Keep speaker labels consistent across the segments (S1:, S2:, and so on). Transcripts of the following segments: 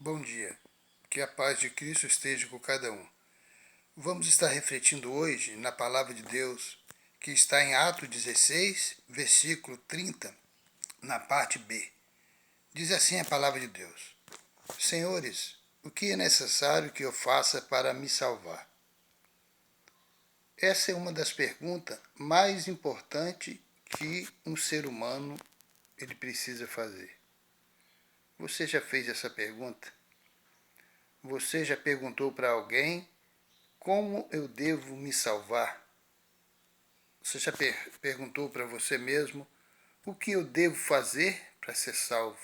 S1: Bom dia, que a paz de Cristo esteja com cada um. Vamos estar refletindo hoje na palavra de Deus, que está em Atos 16, versículo 30, na parte B. Diz assim a palavra de Deus: Senhores, o que é necessário que eu faça para me salvar? Essa é uma das perguntas mais importantes que um ser humano ele precisa fazer. Você já fez essa pergunta? Você já perguntou para alguém como eu devo me salvar? Você já perguntou para você mesmo o que eu devo fazer para ser salvo?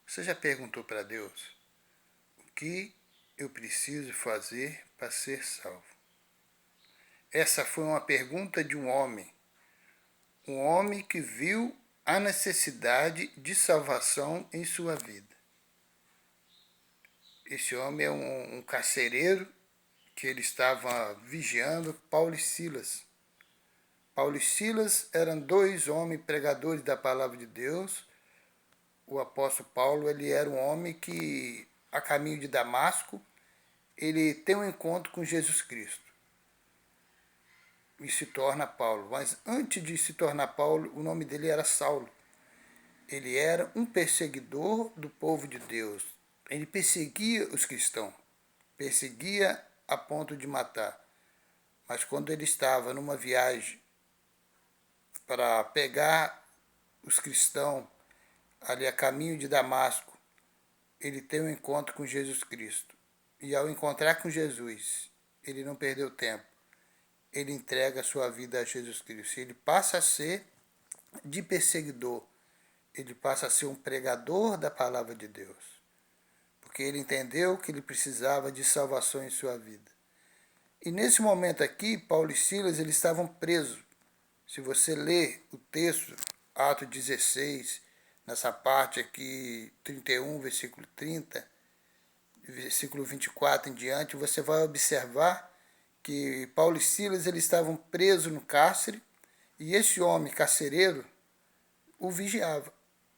S1: Você já perguntou para Deus o que eu preciso fazer para ser salvo? Essa foi uma pergunta de um homem que viu a necessidade de salvação em sua vida. Esse homem é um carcereiro que ele estava vigiando Paulo e Silas. Paulo e Silas eram dois homens pregadores da palavra de Deus. O apóstolo Paulo ele era um homem que, a caminho de Damasco, ele tem um encontro com Jesus Cristo e se torna Paulo. Mas antes de se tornar Paulo, o nome dele era Saulo. Ele era um perseguidor do povo de Deus. Ele perseguia os cristãos, perseguia a ponto de matar. Mas quando ele estava numa viagem para pegar os cristãos ali a caminho de Damasco, ele tem um encontro com Jesus Cristo. E ao encontrar com Jesus, ele não perdeu tempo. Ele entrega a sua vida a Jesus Cristo. Ele passa a ser de perseguidor. Ele passa a ser um pregador da palavra de Deus. Porque ele entendeu que ele precisava de salvação em sua vida. E nesse momento aqui, Paulo e Silas eles estavam presos. Se você ler o texto, Atos 16, nessa parte aqui, 31, versículo 30, versículo 24 em diante, você vai observar que Paulo e Silas eles estavam presos no cárcere e esse homem carcereiro o vigiava.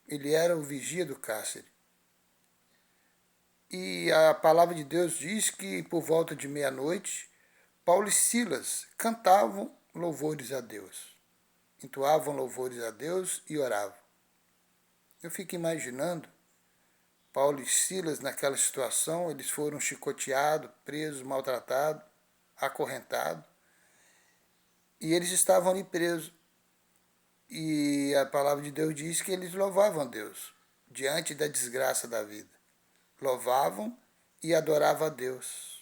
S1: Ele era o vigia do cárcere. E a palavra de Deus diz que por volta de meia-noite, Paulo e Silas cantavam louvores a Deus. Entoavam louvores a Deus e oravam. Eu fico imaginando Paulo e Silas naquela situação, eles foram chicoteados, presos, maltratados, acorrentados, e eles estavam ali presos. E a palavra de Deus diz que eles louvavam a Deus diante da desgraça da vida. Louvavam e adoravam a Deus.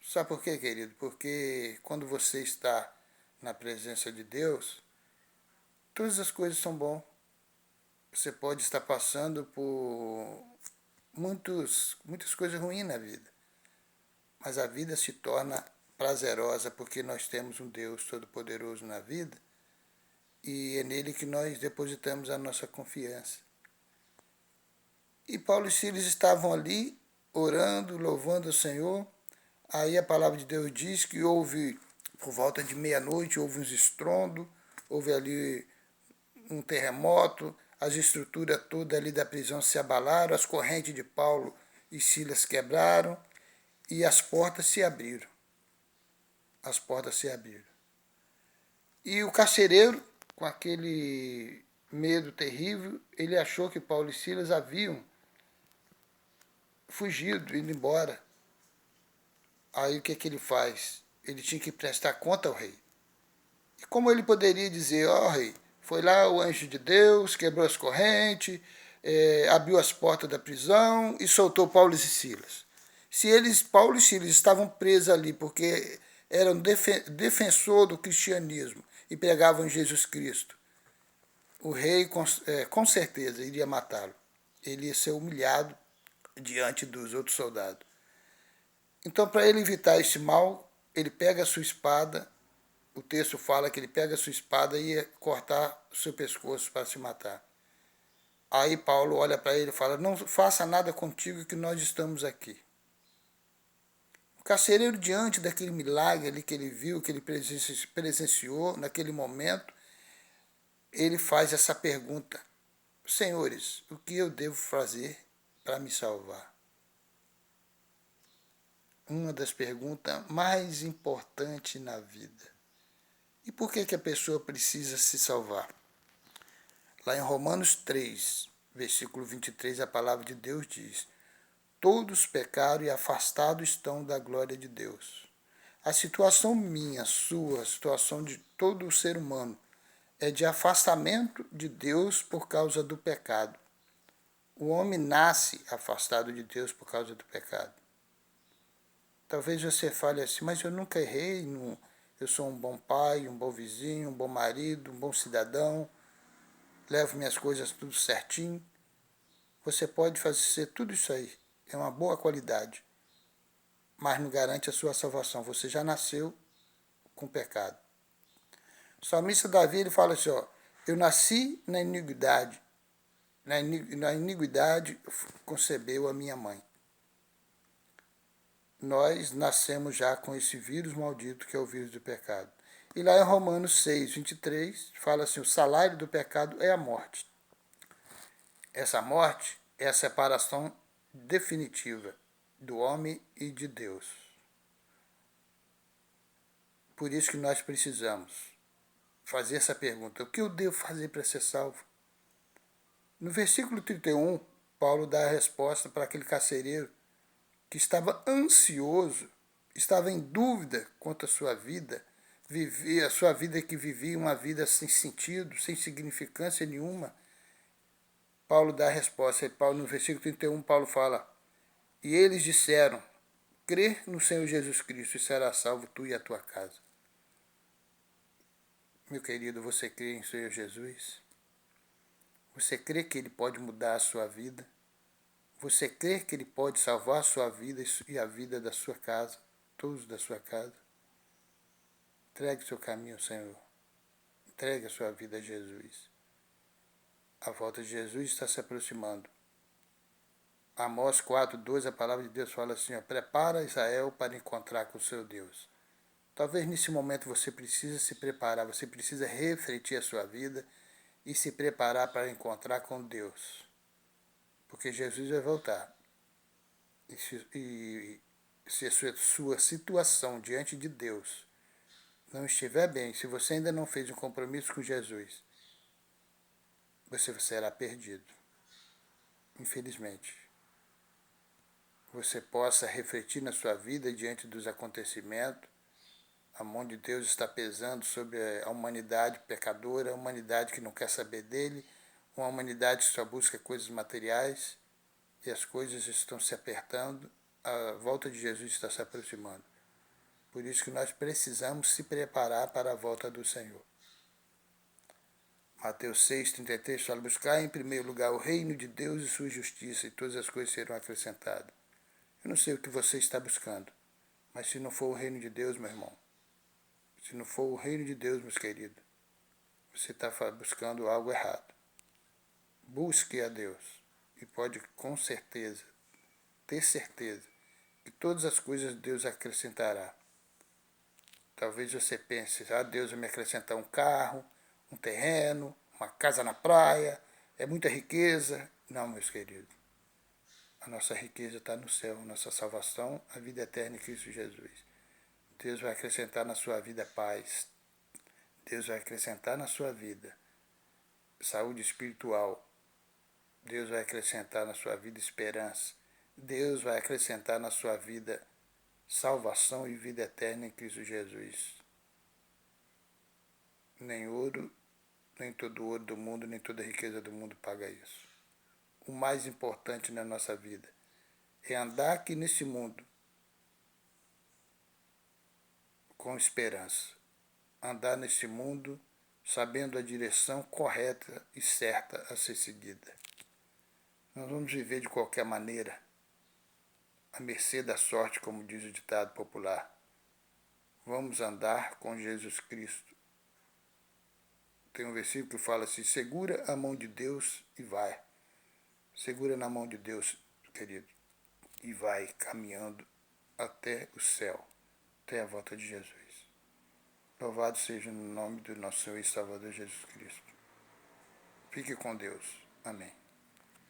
S1: Sabe por quê, querido? Porque quando você está na presença de Deus, todas as coisas são boas. Você pode estar passando por muitas coisas ruins na vida, mas a vida se torna prazerosa porque nós temos um Deus Todo-Poderoso na vida e é nele que nós depositamos a nossa confiança. E Paulo e Silas estavam ali orando, louvando o Senhor. Aí a palavra de Deus diz que houve, por volta de meia-noite, houve uns estrondos, houve ali um terremoto, as estruturas todas ali da prisão se abalaram, as correntes de Paulo e Silas quebraram e as portas se abriram. As portas se abriram. E o carcereiro, com aquele medo terrível, ele achou que Paulo e Silas haviam fugido, ido embora. Aí o que ele faz? Ele tinha que prestar conta ao rei. E como ele poderia dizer, rei, foi lá o anjo de Deus, quebrou as correntes, abriu as portas da prisão e soltou Paulo e Silas. Se Paulo e Silas estavam presos ali porque eram defensor do cristianismo e pregavam em Jesus Cristo, o rei com certeza iria matá-lo. Ele ia ser humilhado diante dos outros soldados. Então, para ele evitar esse mal, ele pega a sua espada. O texto fala que ele pega a sua espada e ia cortar o seu pescoço para se matar. Aí Paulo olha para ele e fala, não faça nada contigo que nós estamos aqui. O carcereiro, diante daquele milagre ali que ele viu, que ele presenciou naquele momento, ele faz essa pergunta, senhores, o que eu devo fazer para me salvar? uma das perguntas mais importantes na vida. E por que a pessoa precisa se salvar? Lá em Romanos 3, versículo 23, a palavra de Deus diz: todos pecaram e afastados estão da glória de Deus. A situação minha, sua, a situação de todo o ser humano é de afastamento de Deus por causa do pecado. O homem nasce afastado de Deus por causa do pecado. Talvez você fale assim, mas eu nunca errei, eu sou um bom pai, um bom vizinho, um bom marido, um bom cidadão, levo minhas coisas tudo certinho. Você pode fazer tudo isso aí, é uma boa qualidade, mas não garante a sua salvação. Você já nasceu com pecado. O salmista Davi, ele fala assim, eu nasci na iniquidade, na iniquidade concebeu a minha mãe. Nós nascemos já com esse vírus maldito que é o vírus do pecado. E lá em Romanos 6, 23, fala assim, o salário do pecado é a morte. Essa morte é a separação definitiva do homem e de Deus. Por isso que nós precisamos fazer essa pergunta, o que eu devo fazer para ser salvo? No versículo 31, Paulo dá a resposta para aquele carcereiro que estava ansioso, estava em dúvida quanto à sua vida, vivia a sua vida que vivia uma vida sem sentido, sem significância nenhuma. Paulo dá a resposta, e Paulo, no versículo 31, Paulo fala, e eles disseram, crê no Senhor Jesus Cristo e será salvo tu e a tua casa. Meu querido, você crê em Senhor Jesus? Você crê que Ele pode mudar a sua vida? Você crê que Ele pode salvar a sua vida e a vida da sua casa, todos da sua casa? Entregue o seu caminho ao Senhor. Entregue a sua vida a Jesus. A volta de Jesus está se aproximando. Amós 4:2, a palavra de Deus fala assim, prepara Israel para encontrar com o seu Deus. Talvez nesse momento você precisa se preparar, você precisa refletir a sua vida e se preparar para encontrar com Deus. Porque Jesus vai voltar. E se a sua situação diante de Deus não estiver bem, se você ainda não fez um compromisso com Jesus, você será perdido. Infelizmente. Você possa refletir na sua vida diante dos acontecimentos. A mão de Deus está pesando sobre a humanidade pecadora, a humanidade que não quer saber dele, uma humanidade que só busca coisas materiais e as coisas estão se apertando, a volta de Jesus está se aproximando. Por isso que nós precisamos se preparar para a volta do Senhor. Mateus 6,33 fala, buscar em primeiro lugar o reino de Deus e sua justiça, e todas as coisas serão acrescentadas. Eu não sei o que você está buscando, mas se não for o reino de Deus, meu irmão, se não for o reino de Deus, meus queridos, você está buscando algo errado. Busque a Deus e pode com certeza, ter certeza, que todas as coisas Deus acrescentará. Talvez você pense, Deus vai me acrescentar um carro, um terreno, uma casa na praia, é muita riqueza. Não, meus queridos. A nossa riqueza está no céu, nossa salvação, a vida eterna em Cristo Jesus. Deus vai acrescentar na sua vida paz. Deus vai acrescentar na sua vida saúde espiritual. Deus vai acrescentar na sua vida esperança. Deus vai acrescentar na sua vida salvação e vida eterna em Cristo Jesus. Nem ouro, nem todo ouro do mundo, nem toda riqueza do mundo paga isso. O mais importante na nossa vida é andar aqui nesse mundo com esperança. Andar nesse mundo sabendo a direção correta e certa a ser seguida. Nós vamos viver de qualquer maneira, à mercê da sorte, como diz o ditado popular. Vamos andar com Jesus Cristo. Tem um versículo que fala assim, segura a mão de Deus e vai. Segura na mão de Deus, querido, e vai caminhando até o céu, até a volta de Jesus. Louvado seja o nome do nosso Senhor e Salvador Jesus Cristo. Fique com Deus. Amém.